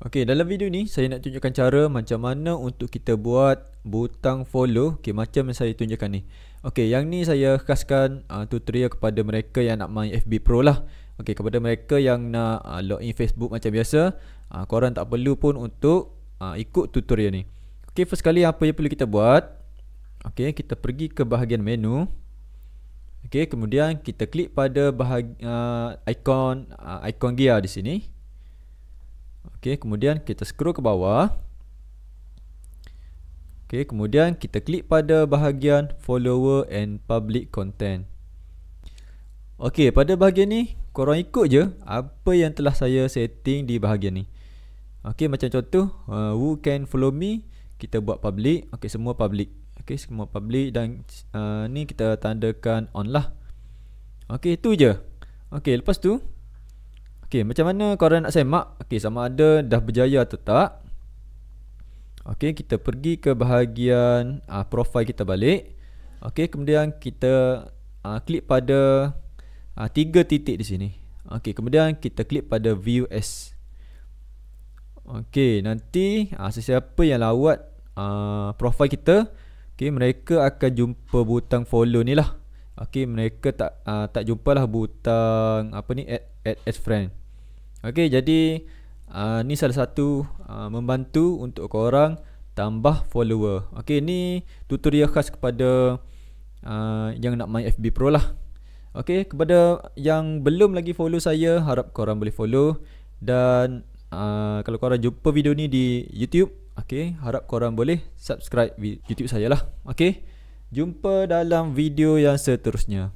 Okey, dalam video ni saya nak tunjukkan cara macam mana untuk kita buat butang follow. Okey, macam yang saya tunjukkan ni. Okey, yang ni saya khaskan tutorial kepada mereka yang nak main FB Pro lah. Okey, kepada mereka yang nak login Facebook macam biasa, korang tak perlu pun untuk ikut tutorial ni. Okey, first kali apa yang perlu kita buat? Okey, kita pergi ke bahagian menu. Okey, kemudian kita klik pada ikon gear di sini. Okey, kemudian kita scroll ke bawah. Okey, kemudian kita klik pada bahagian follower and public content. Okey, pada bahagian ni korang ikut je apa yang telah saya setting di bahagian ni. Okey, macam contoh who can follow me, kita buat public. Okey, semua public. Okey, semua public dan ni kita tandakan on lah. Okey, itu je. Okey, lepas tu okey, macam mana korang nak semak? Okey, sama ada dah berjaya atau tak. Okey, kita pergi ke bahagian profile kita balik. Okey, kemudian kita klik pada 3 titik di sini. Okey, kemudian kita klik pada view as. Okey, nanti sesiapa yang lawat profile kita, okey, mereka akan jumpa butang follow ni lah. Okey, mereka tak jumpalah butang apa ni, add as friend. Okey, jadi ni salah satu membantu untuk korang tambah follower. Okey, ni tutorial khas kepada yang nak main FB Pro lah. Okey, kepada yang belum lagi follow saya, harap korang boleh follow. Dan kalau korang jumpa video ni di YouTube, okey, harap korang boleh subscribe YouTube saya lah. Okey, jumpa dalam video yang seterusnya.